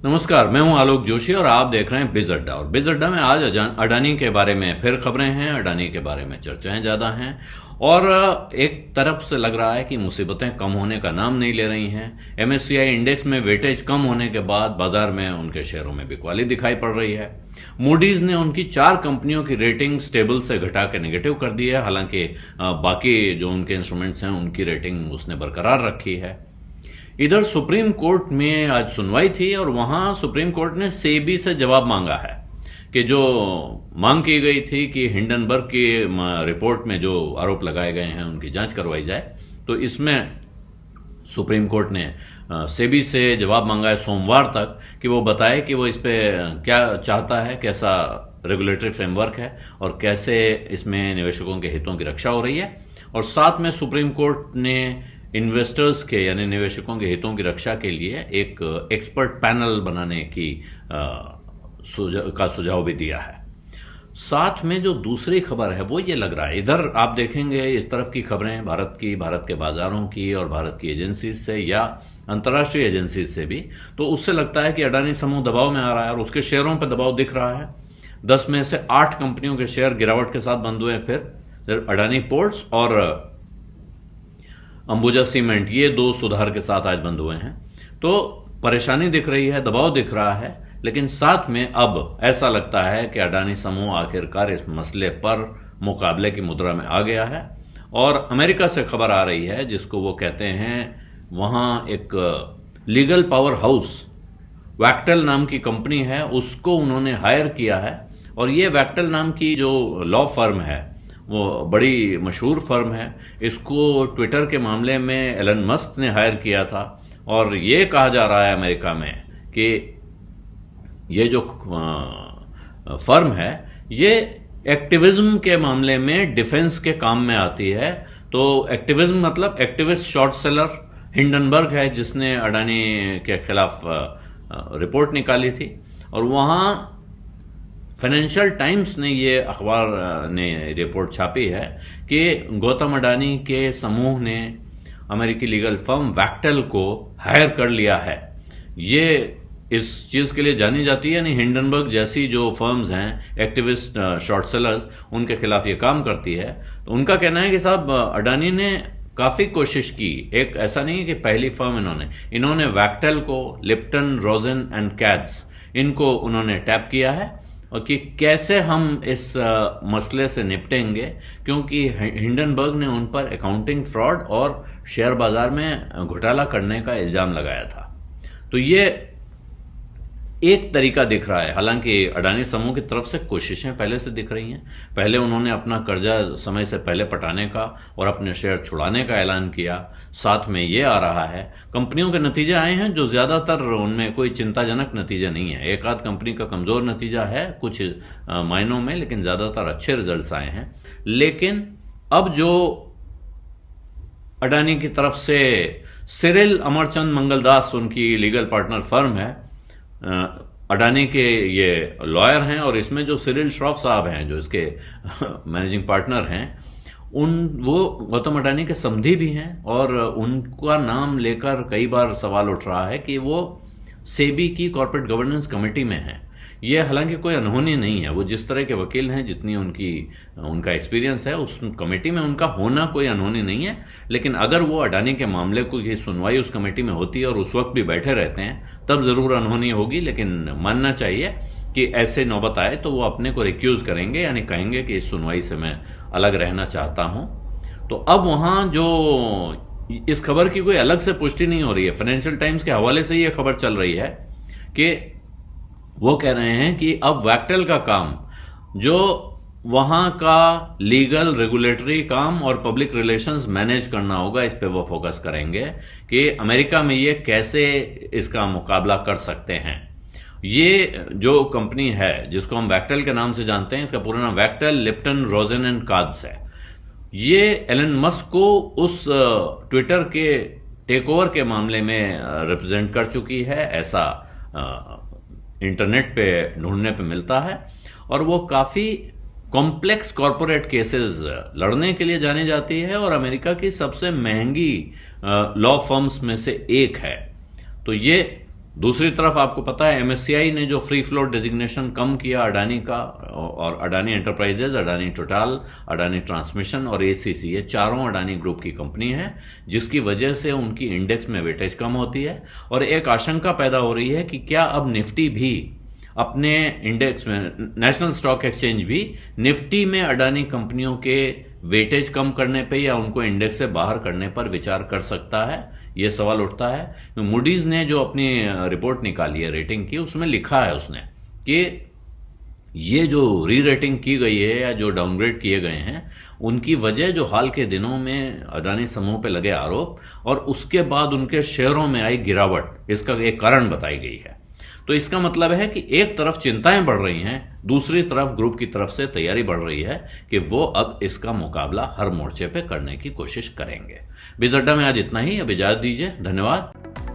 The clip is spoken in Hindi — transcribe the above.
नमस्कार, मैं हूं आलोक जोशी और आप देख रहे हैं बिज अड्डा। और बिज अड्डा में आज अडानी के बारे में फिर खबरें हैं, अडानी के बारे में चर्चाएं ज्यादा हैं और एक तरफ से लग रहा है कि मुसीबतें कम होने का नाम नहीं ले रही हैं। एमएससीआई इंडेक्स में वेटेज कम होने के बाद बाजार में उनके शेयरों में बिकवाली दिखाई पड़ रही है। मूडीज ने उनकी 4 कंपनियों की रेटिंग स्टेबल से घटा के नेगेटिव कर दी है, हालांकि बाकी जो उनके इंस्ट्रूमेंट्स हैं उनकी रेटिंग उसने बरकरार रखी है। इधर सुप्रीम कोर्ट में आज सुनवाई थी और वहां सुप्रीम कोर्ट ने सेबी से जवाब मांगा है कि जो मांग की गई थी कि हिंडनबर्ग की रिपोर्ट में जो आरोप लगाए गए हैं उनकी जांच करवाई जाए। तो इसमें सुप्रीम कोर्ट ने सेबी से जवाब मांगा है सोमवार तक कि वो बताए कि वो इस पे क्या चाहता है, कैसा रेगुलेटरी फ्रेमवर्क है और कैसे इसमें निवेशकों के हितों की रक्षा हो रही है। और साथ में सुप्रीम कोर्ट ने इन्वेस्टर्स के यानी निवेशकों के हितों की रक्षा के लिए एक एक्सपर्ट पैनल बनाने की सुझाव भी दिया है। साथ में जो दूसरी खबर है वो ये लग रहा है, इधर आप देखेंगे इस तरफ की खबरें भारत की, भारत के बाजारों की और भारत की एजेंसी से या अंतर्राष्ट्रीय एजेंसी से भी, तो उससे लगता है कि अडानी समूह दबाव में आ रहा है और उसके शेयरों पर दबाव दिख रहा है। 10 में से 8 कंपनियों के शेयर गिरावट के साथ बंद हुए। फिर अडानी पोर्ट्स और अंबुजा सीमेंट, ये 2 सुधार के साथ आज बंद हुए हैं। तो परेशानी दिख रही है, दबाव दिख रहा है, लेकिन साथ में अब ऐसा लगता है कि अडानी समूह आखिरकार इस मसले पर मुकाबले की मुद्रा में आ गया है। और अमेरिका से खबर आ रही है जिसको वो कहते हैं, वहां एक लीगल पावर हाउस वैक्टल नाम की कंपनी है, उसको उन्होंने हायर किया है। और ये वैक्टल नाम की जो लॉ फर्म है वो बड़ी मशहूर फर्म है। इसको ट्विटर के मामले में एलन मस्क ने हायर किया था और ये कहा जा रहा है अमेरिका में कि ये जो फर्म है ये एक्टिविज्म के मामले में डिफेंस के काम में आती है। तो एक्टिविज्म मतलब एक्टिविस्ट शॉर्ट सेलर हिंडनबर्ग है जिसने अडानी के खिलाफ रिपोर्ट निकाली थी। और वहां फाइनेंशियल टाइम्स ने ये अखबार ने रिपोर्ट छापी है कि गौतम अडानी के समूह ने अमेरिकी लीगल फर्म वैक्टल को हायर कर लिया है। ये इस चीज के लिए जानी जाती है, यानी हिंडनबर्ग जैसी जो फर्म्स हैं एक्टिविस्ट शॉर्ट सेलर्स, उनके खिलाफ ये काम करती है। तो उनका कहना है कि साहब अडानी ने काफी कोशिश की, एक ऐसा नहीं कि पहली फर्म इन्होंने वैक्टल को, लिप्टन रोजन एंड कैट्स, इनको उन्होंने टैप किया है और कि कैसे हम इस मसले से निपटेंगे, क्योंकि हिंडनबर्ग ने उन पर अकाउंटिंग फ्रॉड और शेयर बाजार में घोटाला करने का इल्जाम लगाया था। तो ये एक तरीका दिख रहा है। हालांकि अडानी समूह की तरफ से कोशिशें पहले से दिख रही हैं। पहले उन्होंने अपना कर्जा समय से पहले पटाने का और अपने शेयर छुड़ाने का ऐलान किया। साथ में ये आ रहा है, कंपनियों के नतीजे आए हैं जो ज्यादातर उनमें कोई चिंताजनक नतीजा नहीं है। एक आध कंपनी का कमजोर नतीजा है कुछ मायनों में, लेकिन ज्यादातर अच्छे रिजल्ट्स आए हैं। लेकिन अब जो अडानी की तरफ से सिरिल अमरचंद मंगलदास उनकी लीगल पार्टनर फर्म है, अडानी के ये लॉयर हैं और इसमें जो सिरिल श्रॉफ साहब हैं जो इसके मैनेजिंग पार्टनर हैं, वो गौतम अडानी के समधी भी हैं और उनका नाम लेकर कई बार सवाल उठ रहा है कि वो सेबी की कॉर्पोरेट गवर्नेंस कमेटी में हैं। ये हालांकि कोई अनहोनी नहीं है, वो जिस तरह के वकील हैं, जितनी उनका एक्सपीरियंस है, उस कमेटी में उनका होना कोई अनहोनी नहीं है। लेकिन अगर वो अडानी के मामले की सुनवाई उस कमेटी में होती है और उस वक्त भी बैठे रहते हैं तब जरूर अनहोनी होगी। लेकिन मानना चाहिए कि ऐसे नौबत आए तो वो अपने को रिक्यूज करेंगे, यानी कहेंगे कि इस सुनवाई से मैं अलग रहना चाहता हूं। तो अब वहां जो इस खबर की कोई अलग से पुष्टि नहीं हो रही है, फाइनेंशियल टाइम्स के हवाले से यह खबर चल रही है कि वो कह रहे हैं कि अब वैक्टल का काम, जो वहां का लीगल रेगुलेटरी काम और पब्लिक रिलेशंस मैनेज करना होगा, इस पे वो फोकस करेंगे कि अमेरिका में ये कैसे इसका मुकाबला कर सकते हैं। ये जो कंपनी है जिसको हम वैक्टल के नाम से जानते हैं, इसका पूरा नाम वैक्टल लिप्टन रोजन एंड काद्स है। ये एलन मस्क को उस ट्विटर के टेक ओवर के मामले में रिप्रेजेंट कर चुकी है, ऐसा इंटरनेट पे ढूंढने पे मिलता है। और वो काफी कॉम्प्लेक्स कॉरपोरेट केसेस लड़ने के लिए जानी जाती है और अमेरिका की सबसे महंगी लॉ फर्म्स में से एक है। तो ये दूसरी तरफ आपको पता है एमएससीआई ने जो फ्री फ्लोट डेजिग्नेशन कम किया अडानी का, और Adani enterprises, Adani total, Adani transmission और एसीसी, ये चारों अडानी ग्रुप की कंपनी है, जिसकी वजह से उनकी इंडेक्स में वेटेज कम होती है। और एक आशंका पैदा हो रही है कि क्या अब निफ्टी भी अपने इंडेक्स में, नेशनल स्टॉक एक्सचेंज भी निफ्टी में अडानी कंपनियों के वेटेज कम करने पे या उनको इंडेक्स से बाहर करने पर विचार कर सकता है, यह सवाल उठता है। मूडीज ने जो अपनी रिपोर्ट निकाली है रेटिंग की, उसमें लिखा है उसने कि ये जो री रेटिंग की गई है या जो डाउनग्रेड किए गए हैं, उनकी वजह जो हाल के दिनों में अडानी समूह पे लगे आरोप और उसके बाद उनके शेयरों में आई गिरावट, इसका एक कारण बताई गई है। तो इसका मतलब है कि एक तरफ चिंताएं बढ़ रही हैं, दूसरी तरफ ग्रुप की तरफ से तैयारी बढ़ रही है कि वो अब इसका मुकाबला हर मोर्चे पे करने की कोशिश करेंगे। बिजअड्डा में आज इतना ही, अब इजाजत दीजिए, धन्यवाद।